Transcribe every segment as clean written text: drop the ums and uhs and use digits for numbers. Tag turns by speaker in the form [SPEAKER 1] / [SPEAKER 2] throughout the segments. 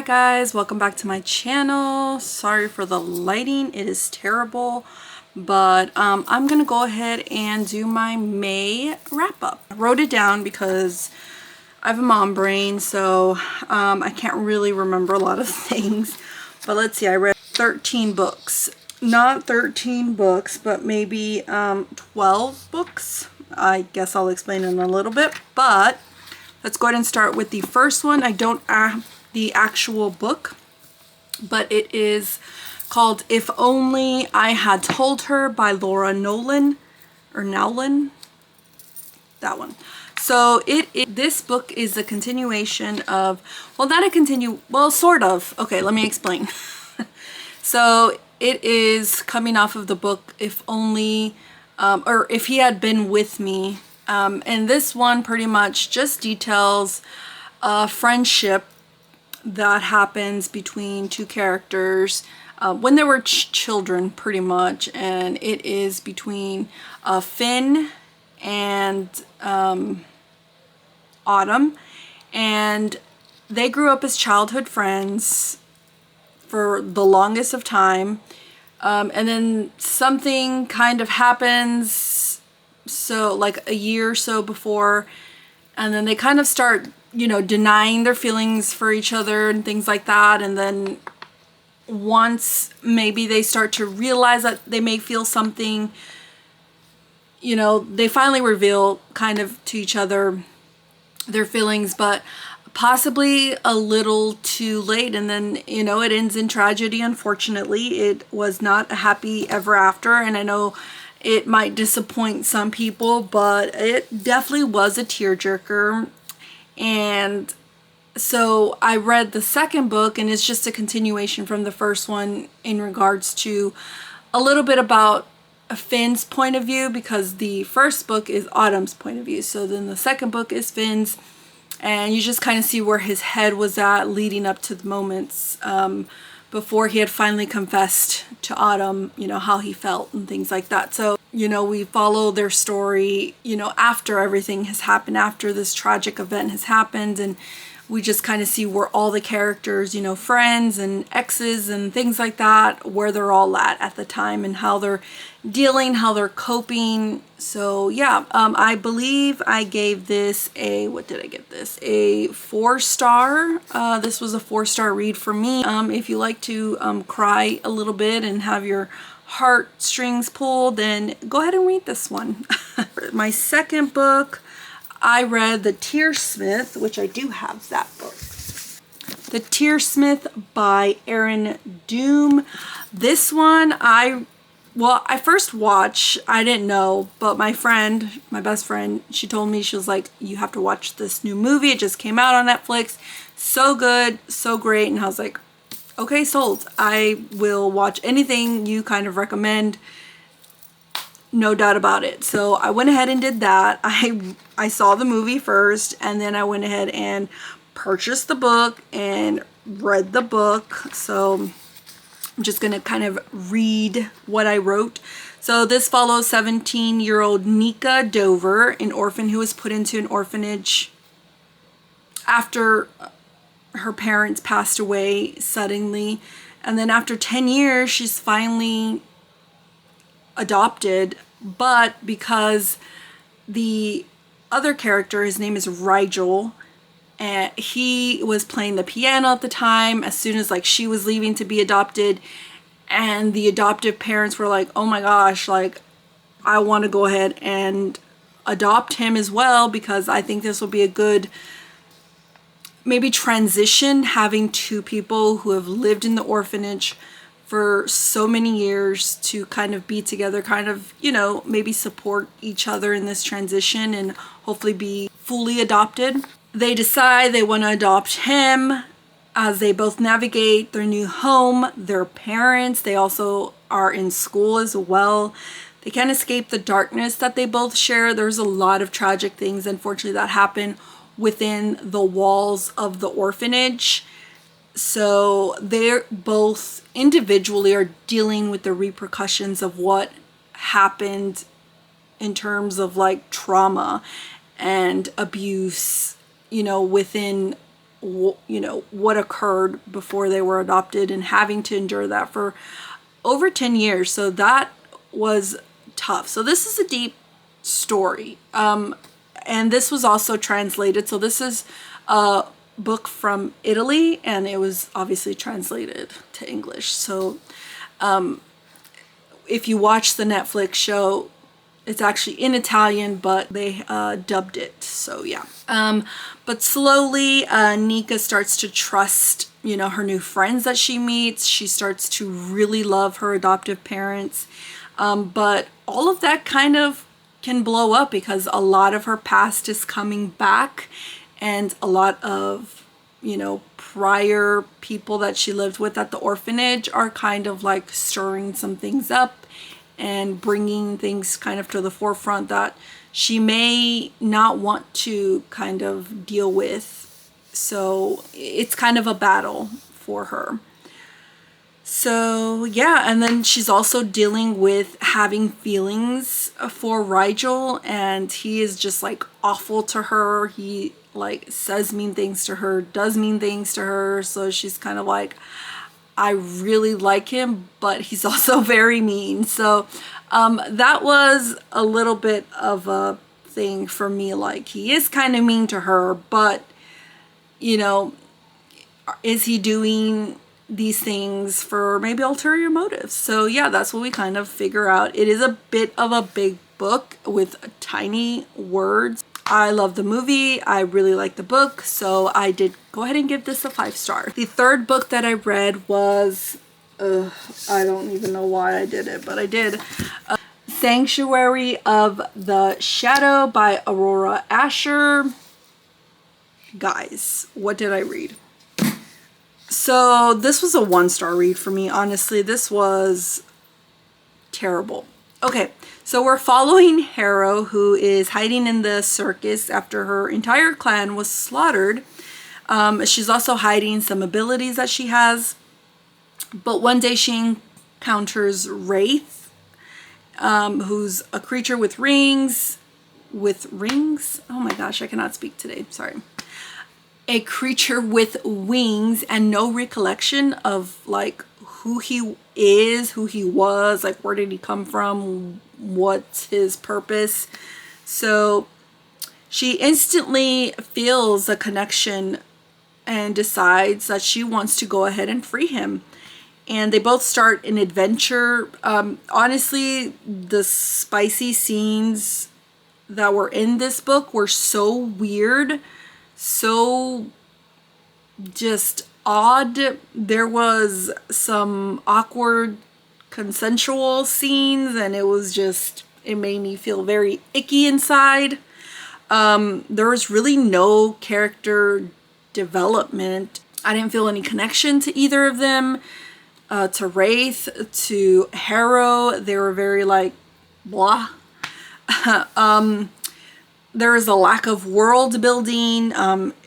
[SPEAKER 1] guys, welcome back to my channel. Sorry for the lighting, it is terrible, but I'm gonna go ahead and do my May wrap up. I wrote it down because I have a mom brain, so I can't really remember a lot of things. But let's see, I read 13 books. Not 13 books, but maybe 12 books. I guess I'll explain in a little bit, but let's go ahead and start with the first one. I don't have the actual book, but it is called If Only I Had Told Her by Laura Nolan, or Nowlin, that one. So this book is a continuation of, well, not a well, sort of. Okay, let me explain. So it is coming off of the book If Only, or If He Had Been With Me. And this one pretty much just details a friendship that happens between two characters when they were children, pretty much. And it is between Finn and Autumn. And they grew up as childhood friends for the longest of time. And then something kind of happens, so like a year or so before, and then they kind of start, you know, denying their feelings for each other and things like that. And then once maybe they start to realize that they may feel something, you know, they finally reveal kind of to each other their feelings, but possibly a little too late. And then, you know, it ends in tragedy. Unfortunately, it was not a happy ever after. And I know it might disappoint some people, but it definitely was a tearjerker. And so I read the second book, and it's just a continuation from the first one in regards to a little bit about Finn's point of view, because the first book is Autumn's point of view. So then the second book is Finn's, and you just kind of see where his head was at leading up to the moments before he had finally confessed to Autumn, you know, how he felt and things like that. So, you know, we follow their story, you know, after everything has happened, after this tragic event has happened, and we just kind of see where all the characters, you know, friends and exes and things like that, where they're all at the time and how they're dealing, how they're coping. So yeah, I believe I gave this a, what did I give this? A 4-star. This was a 4-star read for me. If you like to cry a little bit and have your heartstrings pulled, then go ahead and read this one. My second book, I read The Tearsmith, which I do have that book. The Tearsmith by Erin Doom. This one, I first watched, I didn't know, but my friend, my best friend, she told me, she was like, you have to watch this new movie. It just came out on Netflix. So good, so great. And I was like, okay, sold. I will watch anything you kind of recommend. No doubt about it. So I went ahead and did that. I saw the movie first, and then I went ahead and purchased the book and read the book. So I'm just gonna kind of read what I wrote. So this follows 17-year-old Nika Dover, an orphan who was put into an orphanage after her parents passed away suddenly. And then after 10 years, she's finally adopted, but because the other character, his name is Rigel, and he was playing the piano at the time, as soon as like she was leaving to be adopted, and the adoptive parents were like, oh my gosh, like I want to go ahead and adopt him as well, because I think this will be a good maybe transition, having two people who have lived in the orphanage for so many years to kind of be together, kind of, you know, maybe support each other in this transition and hopefully be fully adopted. They decide they want to adopt him as they both navigate their new home, their parents. They also are in school as well. They can't escape the darkness that they both share. There's a lot of tragic things, unfortunately, that happen within the walls of the orphanage. So they're both individually are dealing with the repercussions of what happened in terms of like trauma and abuse, you know, within what occurred before they were adopted and having to endure that for over 10 years. So that was tough. So this is a deep story. And this was also translated. So this is a book from Italy, and it was obviously translated to English. So if you watch the Netflix show, it's actually in Italian, but they dubbed it. So yeah. But slowly, Nika starts to trust, her new friends that she meets. She starts to really love her adoptive parents. But all of that kind of can blow up because a lot of her past is coming back, and a lot of, prior people that she lived with at the orphanage are kind of like stirring some things up and bringing things kind of to the forefront that she may not want to kind of deal with. So it's kind of a battle for her. So yeah, and then she's also dealing with having feelings for Rigel, and he is just like awful to her. He like says mean things to her, does mean things to her. So she's kind of like, I really like him, but he's also very mean. So that was a little bit of a thing for me. Like, he is kind of mean to her, but is he doing these things for maybe ulterior motives? So yeah, that's what we kind of figure out. It is a bit of a big book with tiny words. I love the movie. I really like the book. So I did go ahead and give this a 5-star. The third book that I read was, I don't even know why I did it, but I did. Sanctuary of the Shadow by Aurora Asher. Guys, what did I read? So this was a 1-star read for me. Honestly, this was terrible. Okay, so we're following Harrow, who is hiding in the circus after her entire clan was slaughtered. She's also hiding some abilities that she has. But one day she encounters Wraith, who's a creature with rings. With rings? Oh my gosh, I cannot speak today. Sorry. A creature with wings and no recollection of like who he is, who he was, like where did he come from, what's his purpose. So she instantly feels a connection and decides that she wants to go ahead and free him. And they both start an adventure. Honestly, the spicy scenes that were in this book were so weird, so just odd. There was some awkward consensual scenes, and it made me feel very icky inside. There was really no character development. I didn't feel any connection to either of them. To Wraith, to Harrow, they were very like blah. There was a lack of world building.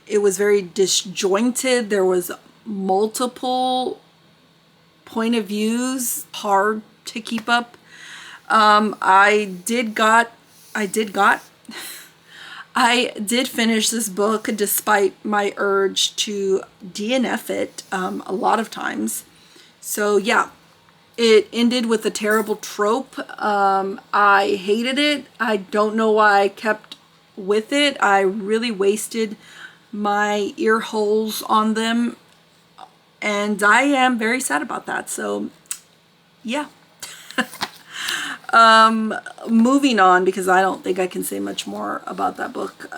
[SPEAKER 1] It was very disjointed. There was multiple point of views, hard to keep up. I did finish this book despite my urge to DNF it a lot of times. So yeah, it ended with a terrible trope. I hated it. I don't know why I kept with it. I really wasted my ear holes on them, and I am very sad about that. So yeah. Moving on, because I don't think I can say much more about that book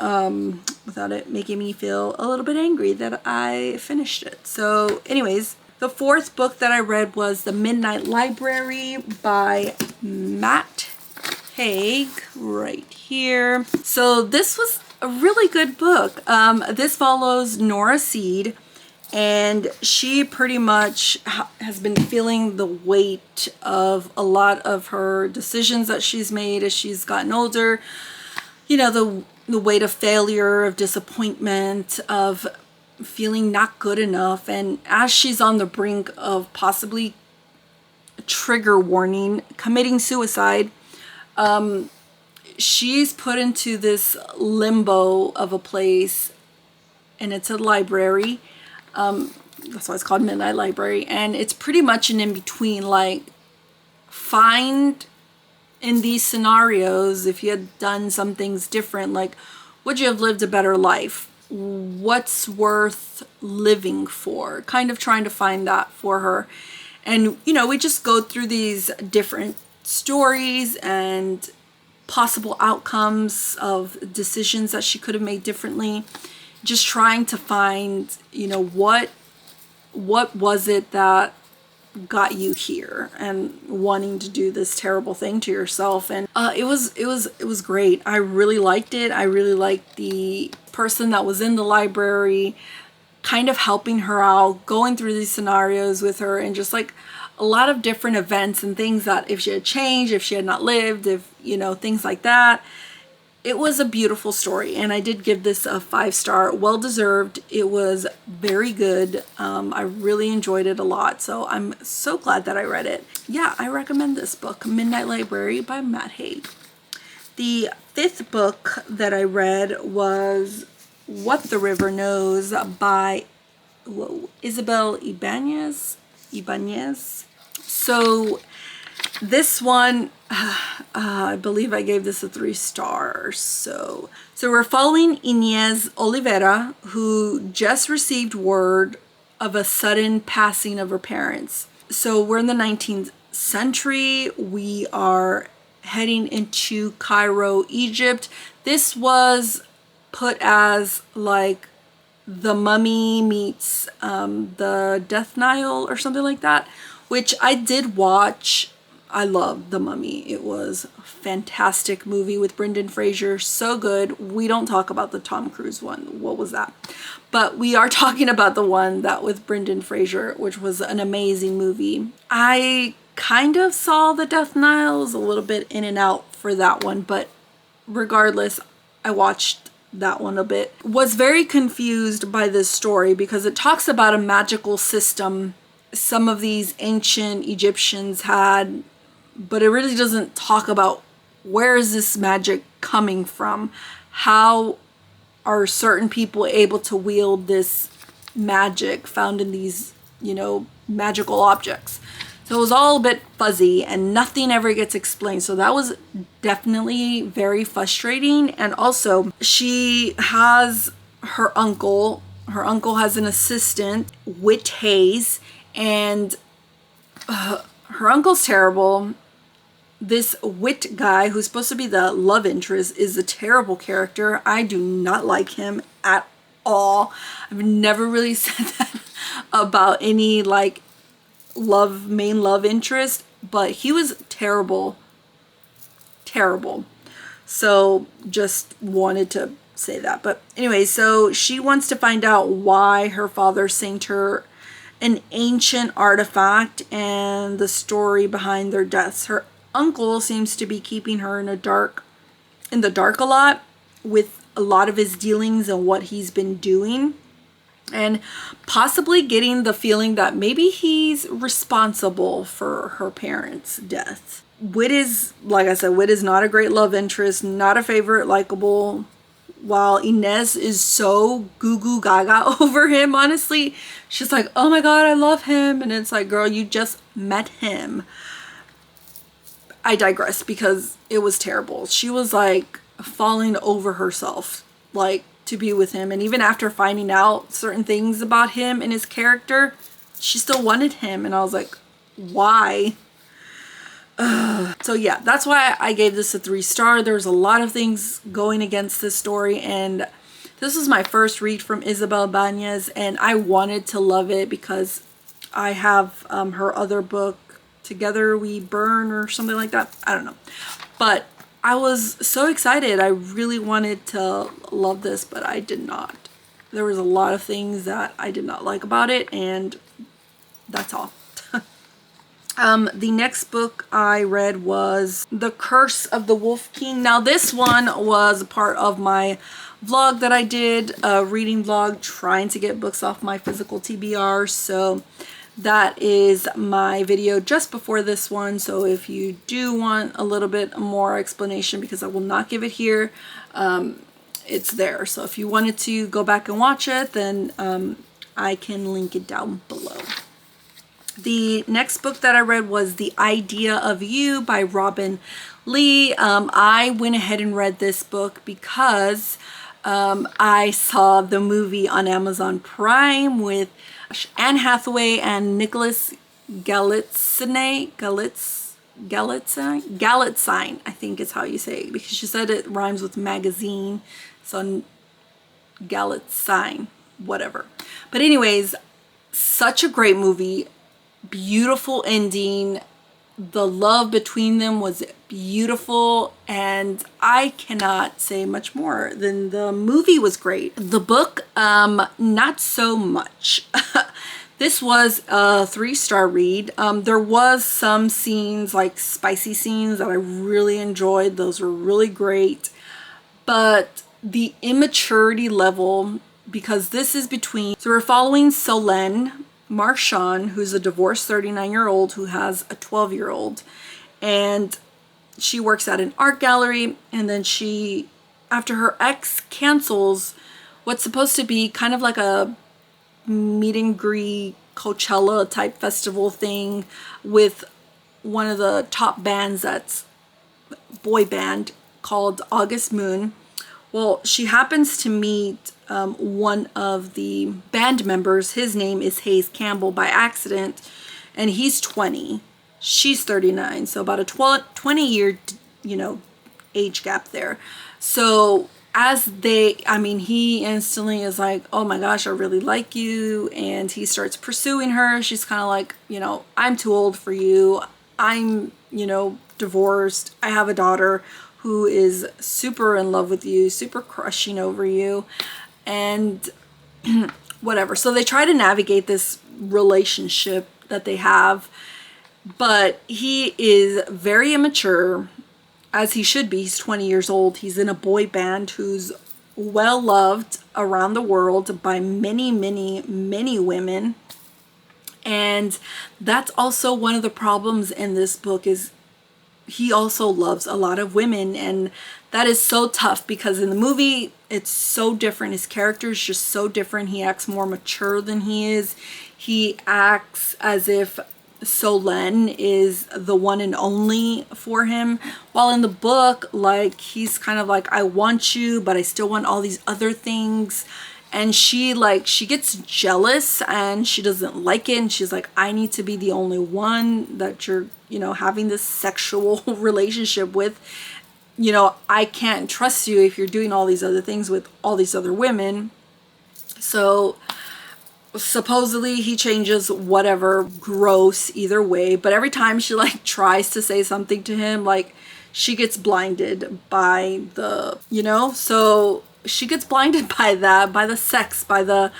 [SPEAKER 1] without it making me feel a little bit angry that I finished it. So anyways, the fourth book that I read was The Midnight Library by Matt Haig, right here. So this was a really good book. This follows Nora Seed, and she pretty much has been feeling the weight of a lot of her decisions that she's made as she's gotten older. You know, the weight of failure, of disappointment, of feeling not good enough. And as she's on the brink of possibly, trigger warning, committing suicide, she's put into this limbo of a place, and it's a library. That's why it's called Midnight Library. And it's pretty much an in-between, like, find in these scenarios, if you had done some things different, like, would you have lived a better life? What's worth living for? Kind of trying to find that for her. And, you know, we just go through these different stories and possible outcomes of decisions that she could have made differently. Just trying to find, you know, what was it that got you here and wanting to do this terrible thing to yourself. And it was great. I really liked it. I really liked the person that was in the library kind of helping her out, going through these scenarios with her, and just like a lot of different events and things that if she had changed, if she had not lived, if, you know, things like that. It was a beautiful story, and I did give this a 5-star, well deserved. It was very good. I really enjoyed it a lot, so I'm so glad that I read it. Yeah, I recommend this book, Midnight Library by Matt Haig. The 5th book that I read was What the River Knows by Isabel Ibanez. So this one, I believe I gave this a 3 stars. So we're following Inez Oliveira, who just received word of a sudden passing of her parents. So we're in the 19th century. We are heading into Cairo, Egypt. This was put as like The Mummy meets the Death Nile or something like that, which I did watch. I loved The Mummy. It was a fantastic movie with Brendan Fraser. So good. We don't talk about the Tom Cruise one. What was that? But we are talking about the one that with Brendan Fraser, which was an amazing movie. I kind of saw the Death Nile, a little bit in and out for that one, but regardless, I watched that one a bit. Was very confused by this story because it talks about a magical system some of these ancient Egyptians had, but it really doesn't talk about where is this magic coming from? How are certain people able to wield this magic found in these, you know, magical objects? So it was all a bit fuzzy and nothing ever gets explained. So that was definitely very frustrating. And also she has her uncle. Her uncle has an assistant, Whit Hayes, and her uncle's terrible. This Whit guy, who's supposed to be the love interest, is a terrible character. I do not like him at all. I've never really said that about any like main love interest, but he was terrible. So just wanted to say that. But anyway, so she wants to find out why her father sent her an ancient artifact and the story behind their deaths. Her uncle seems to be keeping her in the dark a lot with a lot of his dealings and what he's been doing, and possibly getting the feeling that maybe he's responsible for her parents' death. Whit is, like I said, Whit is not a great love interest, not a favorite, likable, while Inez is so goo goo gaga over him. Honestly, she's like, oh my god, I love him, and it's like, girl, you just met him. I digress because it was terrible. She was like falling over herself, like, to be with him. And even after finding out certain things about him and his character, she still wanted him. And I was like, why? So yeah, that's why I gave this a 3 star. There's a lot of things going against this story, and this was my first read from Isabel Ibanez, and I wanted to love it because I have her other book, Together We Burn, or something like that. I don't know. But I was so excited. I really wanted to love this, but I did not. There was a lot of things that I did not like about it, and that's all. The next book I read was The Curse of the Wolf King. Now this one was a part of my vlog that I did, a reading vlog, trying to get books off my physical TBR. So that is my video just before this one. So if you do want a little bit more explanation, because I will not give it here, it's there. So if you wanted to go back and watch it, then I can link it down below. The next book that I read was The Idea of You by Robin Lee. I went ahead and read this book because I saw the movie on Amazon Prime with Anne Hathaway and Nicholas Galitzine, I think is how you say it, because she said it rhymes with magazine, so Galitzine, whatever. But anyways, such a great movie, beautiful ending. The love between them was beautiful, and I cannot say much more than the movie was great. The book, not so much. This was a 3-star read. There was some scenes, like spicy scenes, that I really enjoyed. Those were really great. But the immaturity level, because this is between, so we're following Solène Marchand, who's a divorced 39-year-old who has a 12-year-old, and she works at an art gallery, and then she, after her ex cancels what's supposed to be kind of like a meet and greet Coachella type festival thing with one of the top bands, that's boy band called August Moon. Well, she happens to meet one of the band members. His name is Hayes Campbell by accident, and he's 20. She's 39, so about a 20-year, age gap there. So as he instantly is like, oh my gosh, I really like you, and he starts pursuing her. She's kind of like, I'm too old for you. I'm, divorced. I have a daughter who is super in love with you, super crushing over you, and whatever. So they try to navigate this relationship that they have, but he is very immature, as he should be. He's 20 years old. He's in a boy band who's well loved around the world by many, many, many women. And that's also one of the problems in this book, is he also loves a lot of women, and that is so tough because in the movie it's so different. His character is just so different. He acts more mature than he is. He acts as if Solène is the one and only for him, while in the book, like, he's kind of like, I want you, but I still want all these other things. And she gets jealous and she doesn't like it, and she's like, I need to be the only one that you're having this sexual relationship with. I can't trust you if you're doing all these other things with all these other women. So supposedly he changes, whatever, gross either way, but every time she tries to say something to him, she gets blinded by the, so she gets blinded by that, by the sex, by the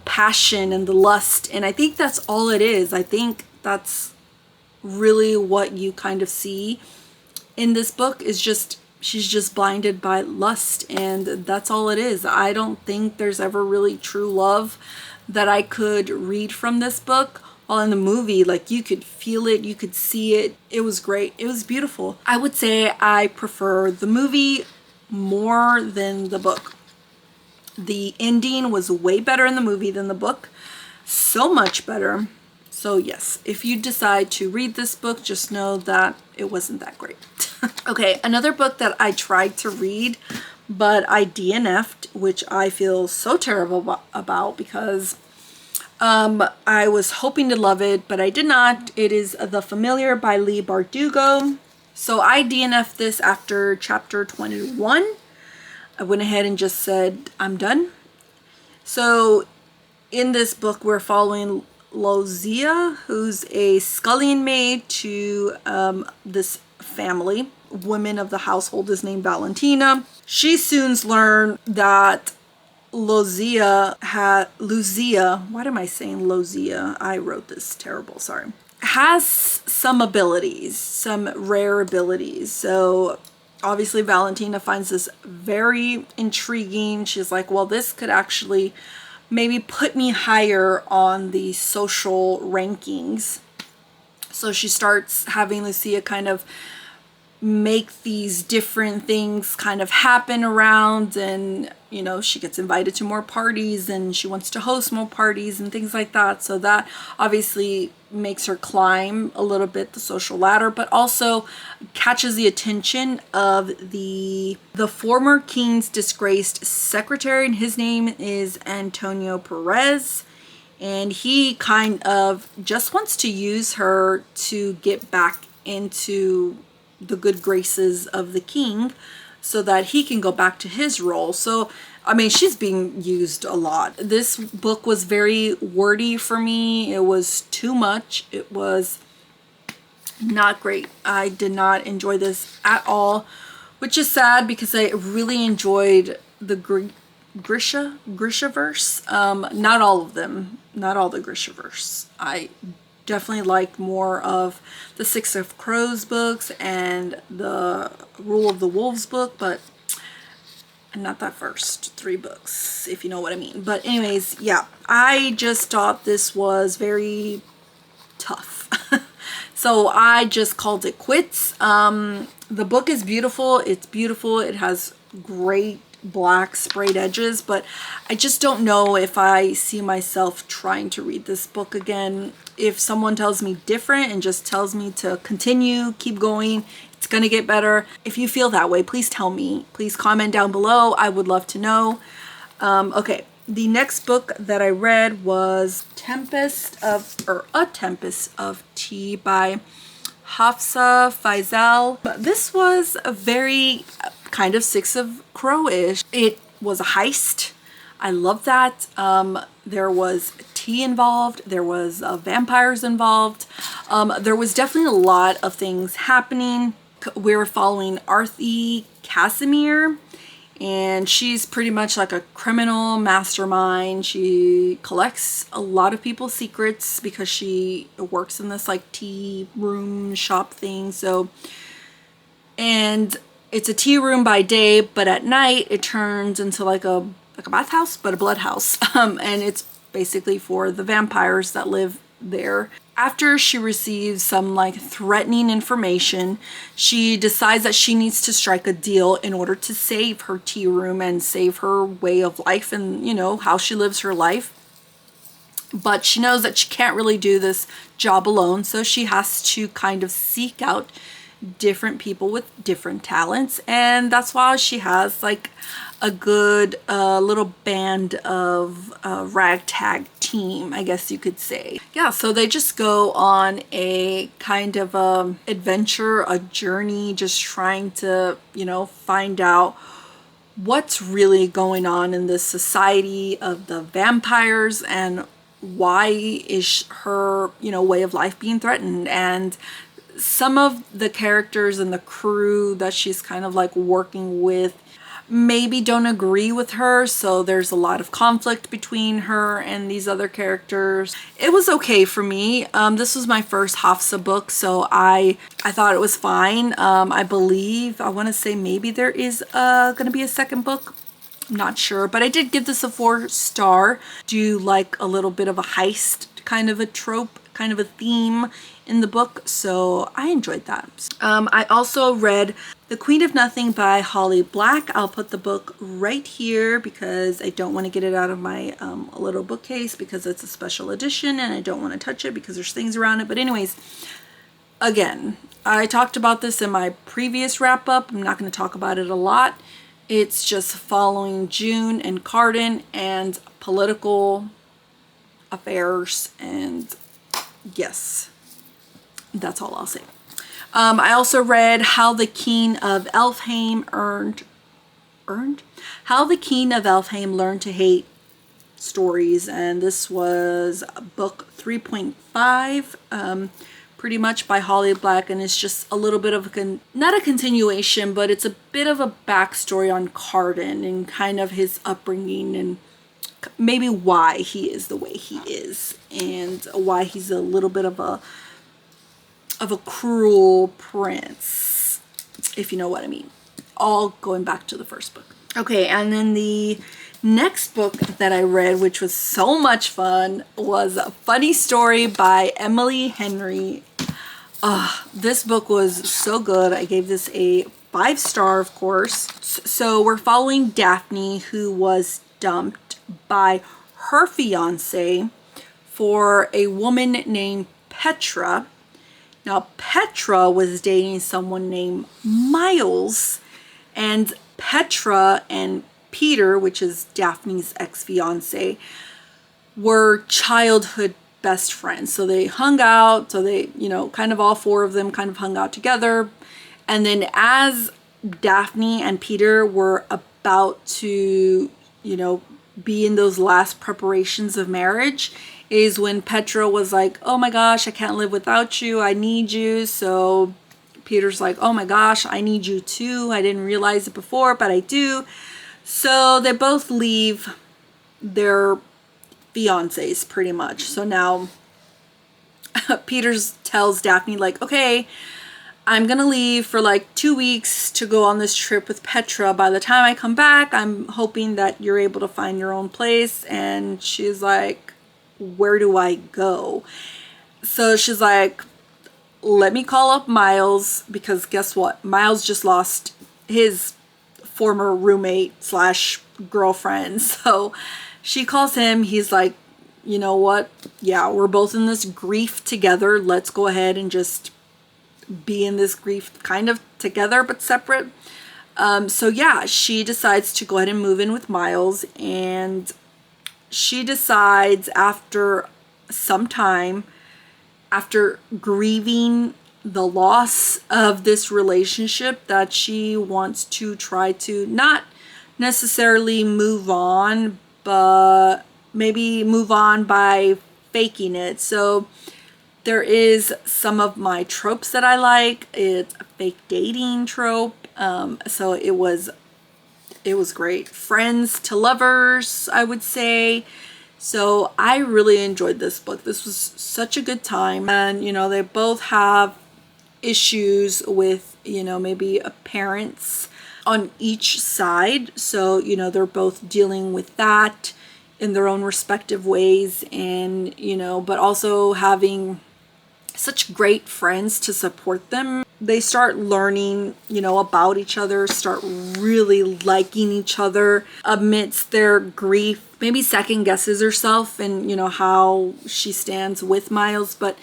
[SPEAKER 1] passion and the lust. And I think that's all it is. I think that's really what you kind of see in this book, is just, she's just blinded by lust, and that's all it is. I don't think there's ever really true love that I could read from this book. While in the movie, you could feel it, you could see it. It was great. It was beautiful. I would say I prefer the movie more than the book. The ending was way better in the movie than the book. So much better. So yes, if you decide to read this book, just know that it wasn't that great. Okay, another book that I tried to read, but I DNF'd, which I feel so terrible about because I was hoping to love it, but I did not. It is The Familiar by Leigh Bardugo. So I DNF'd this after chapter 21. I went ahead and just said, I'm done. So in this book, we're following Lozia, who's a scullion maid to this family. Woman of the household is named Valentina. She soon learns that Lozia, why am I saying Lozia? I wrote this terrible, sorry. Has some abilities, some rare abilities. So obviously Valentina finds this very intriguing. She's like, well, this could actually maybe put me higher on the social rankings. So she starts having Lucia kind of make these different things kind of happen around, and you know, she gets invited to more parties and she wants to host more parties and things like that. So that obviously makes her climb a little bit the social ladder, but also catches the attention of the former king's disgraced secretary, and his name is Antonio Perez. And he kind of just wants to use her to get back into the good graces of the king so that he can go back to his role. So, I mean, she's being used a lot. This book was very wordy for me. It was too much. It was not great. I did not enjoy this at all, which is sad because I really enjoyed the Grishaverse. Not all of them. Not all the Grishaverse. I definitely like more of the Six of Crows books and the Rule of the Wolves book, but not that first 3 books, if you know what I mean. But anyways, yeah, I just thought this was very tough. So I just called it quits. The book is beautiful. It's beautiful. It has great black sprayed edges, but I just don't know if I see myself trying to read this book again. If someone tells me different and just tells me to continue, keep going, it's gonna get better. If you feel that way, please tell me. Please comment down below. I would love to know. Okay, the next book that I read was A Tempest of Tea by Hafsa Faizal. This was a very kind of Six of Crow-ish. It was a heist. I love that. There was tea involved. There was vampires involved. There was definitely a lot of things happening. We were following Arthi Casimir, and she's pretty much like a criminal mastermind. She collects a lot of people's secrets because she works in this like tea room shop thing. So, and it's a tea room by day, but at night it turns into like a bathhouse, but a blood house. And it's basically for the vampires that live there. After she receives some like threatening information, she decides that she needs to strike a deal in order to save her tea room and save her way of life and, you know, how she lives her life. But she knows that she can't really do this job alone, so she has to kind of seek out different people with different talents, and that's why she has like a good little band of ragtag team, I guess you could say. Yeah, so they just go on a kind of adventure, a journey, just trying to, you know, find out what's really going on in this society of the vampires and why is her, you know, way of life being threatened. And some of the characters and the crew that she's kind of like working with maybe don't agree with her, so there's a lot of conflict between her and these other characters. It was okay for me. This was my first Hafsa book, so I thought it was fine. I believe, I want to say maybe there is gonna be a second book. I'm not sure, but I did give this a 4-star. Do like a little bit of a heist kind of a trope, kind of a theme in the book, so I enjoyed that. I also read The Queen of Nothing by Holly Black. I'll put the book right here because I don't want to get it out of my little bookcase because it's a special edition and I don't want to touch it because there's things around it. But anyways, again, I talked about this in my previous wrap up. I'm not going to talk about it a lot. It's just following June and Cardan and political affairs, and yes, that's all I'll say. I also read How the King of Elfhame How the King of Elfhame Learned to Hate Stories, and this was book 3.5, pretty much by Holly Black, and it's just a little bit of a, not a continuation, but it's a bit of a backstory on Cardan and kind of his upbringing and maybe why he is the way he is and why he's a little bit of a cruel prince, if you know what I mean. All going back to the first book. Okay, and then the next book that I read, which was so much fun, was A Funny Story by Emily Henry. This book was so good. I gave this a 5-star, of course. So we're following Daphne, who was dumped by her fiance for a woman named Petra. Now, Petra was dating someone named Miles, and Petra and Peter, which is Daphne's ex-fiance, were childhood best friends. So they hung out, so they, kind of all four of them kind of hung out together. And then as Daphne and Peter were about to, be in those last preparations of marriage, is when Petra was like, oh my gosh, I can't live without you. I need you. So Peter's like, oh my gosh, I need you too. I didn't realize it before, but I do. So they both leave their fiancés pretty much. So now Peters tells Daphne, like, okay, I'm gonna leave for like 2 weeks to go on this trip with Petra. By the time I come back, I'm hoping that you're able to find your own place. And she's like, where do I go? So she's like, let me call up Miles, because guess what? Miles just lost his former roommate slash girlfriend. So she calls him. He's like, you know what? Yeah, we're both in this grief together. Let's go ahead and just be in this grief kind of together but separate. So yeah, she decides to go ahead and move in with Miles, and she decides after some time, after grieving the loss of this relationship, that she wants to try to not necessarily move on, but maybe move on by faking it. So there is some of my tropes that I like. It's a fake dating trope. So it was great. Friends to lovers, I would say. So I really enjoyed this book. This was such a good time. And, they both have issues with, maybe parents on each side. So, they're both dealing with that in their own respective ways. And, but also having such great friends to support them. They start learning, about each other, start really liking each other amidst their grief. Maybe second guesses herself and, how she stands with Miles. But,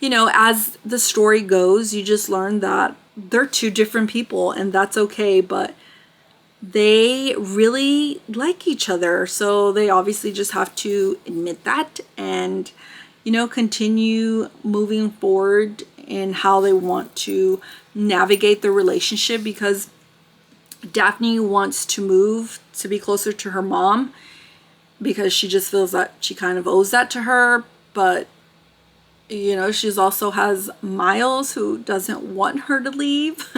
[SPEAKER 1] as the story goes, you just learn that they're two different people, and that's okay. But they really like each other. So they obviously just have to admit that and, continue moving forward in how they want to navigate the relationship, because Daphne wants to move to be closer to her mom because she just feels that she kind of owes that to her. But she's also has Miles, who doesn't want her to leave.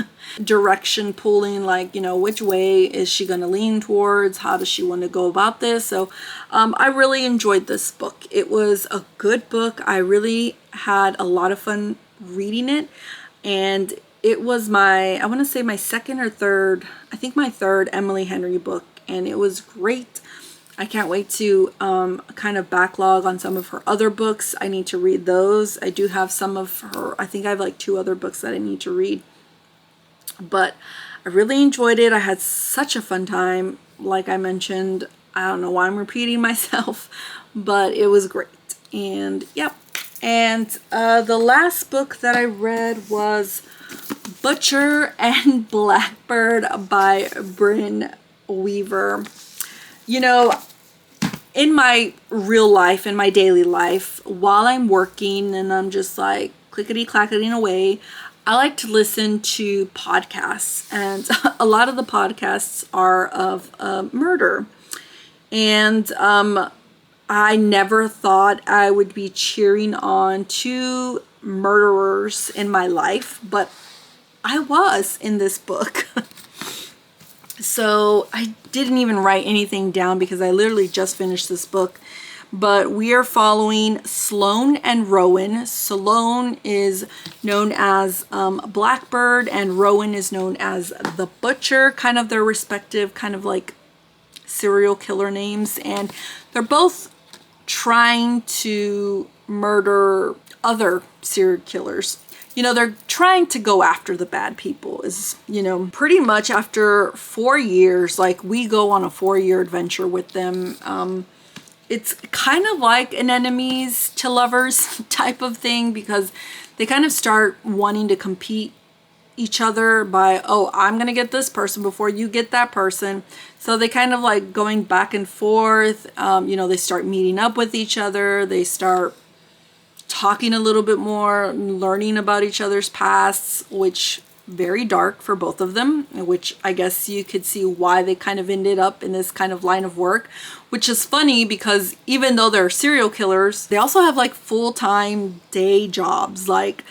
[SPEAKER 1] Direction pulling, like, which way is she going to lean towards? How does she want to go about this? So I really enjoyed this book. It was a good book. I really had a lot of fun reading it. And it was I want to say my second or third, I think my third Emily Henry book. And it was great. I can't wait to kind of backlog on some of her other books. I need to read those. I do have some of her, I think I have like 2 other books that I need to read. But I really enjoyed it. I had such a fun time. Like I mentioned, I don't know why I'm repeating myself, but it was great. And yep. And the last book that I read was Butcher and Blackbird by Brynne Weaver. In my real life, in my daily life, while I'm working and I'm just like clickety-clacketing away, I like to listen to podcasts. And a lot of the podcasts are of murder. And I never thought I would be cheering on 2 murderers in my life, but I was in this book. So I didn't even write anything down because I literally just finished this book. But we are following Sloane and Rowan. Sloane is known as Blackbird, and Rowan is known as the Butcher, kind of their respective kind of like serial killer names. And they're both trying to murder other serial killers. you know, they're trying to go after the bad people. Is, you know, pretty much after 4 years, like we go on a 4-year adventure with them. It's kind of like an enemies to lovers type of thing, because they kind of start wanting to compete each other by, oh, I'm gonna get this person before you get that person. So they kind of like going back and forth. You know, they start meeting up with each other. They start talking a little bit more, learning about each other's pasts, which very dark for both of them, which I guess you could see why they kind of ended up in this kind of line of work, which is funny because even though they're serial killers, they also have like full-time day jobs. Like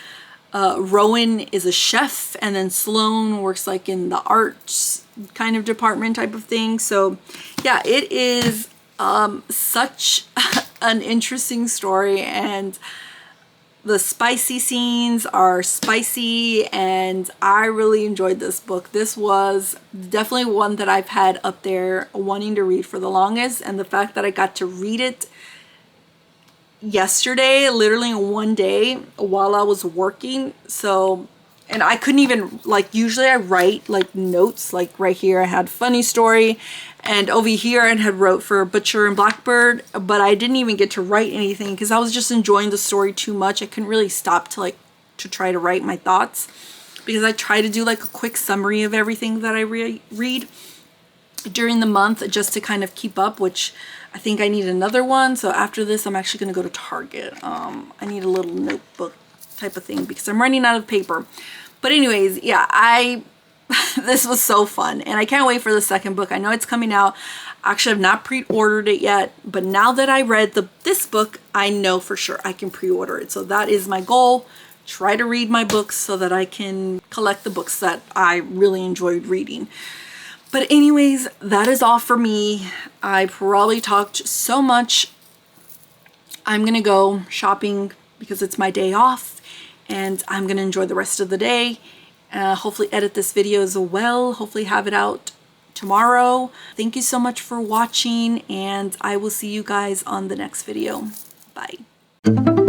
[SPEAKER 1] Rowan is a chef, and then Sloane works like in the arts kind of department type of thing. So yeah, it is such an interesting story, and the spicy scenes are spicy, and I really enjoyed this book. This was definitely one that I've had up there wanting to read for the longest, and the fact that I got to read it yesterday, literally in one day while I was working. So, and I couldn't even, like, usually I write like notes, like right here I had funny story, and over here I had wrote for Butcher and Blackbird, but I didn't even get to write anything because I was just enjoying the story too much. I couldn't really stop to try to write my thoughts, because I try to do like a quick summary of everything that I read during the month just to kind of keep up, which I think I need another one. So after this, I'm actually going to go to Target. I need a little notebook type of thing because I'm running out of paper. But anyways, yeah, this was so fun, and I can't wait for the second book. I know it's coming out. Actually, I've not pre-ordered it yet, but now that I read this book, I know for sure I can pre-order it. So that is my goal. Try to read my books so that I can collect the books that I really enjoyed reading. But anyways, that is all for me. I probably talked so much. I'm gonna go shopping because it's my day off, and I'm gonna enjoy the rest of the day. Hopefully edit this video as well. Hopefully have it out tomorrow. Thank you so much for watching, and I will see you guys on the next video. Bye.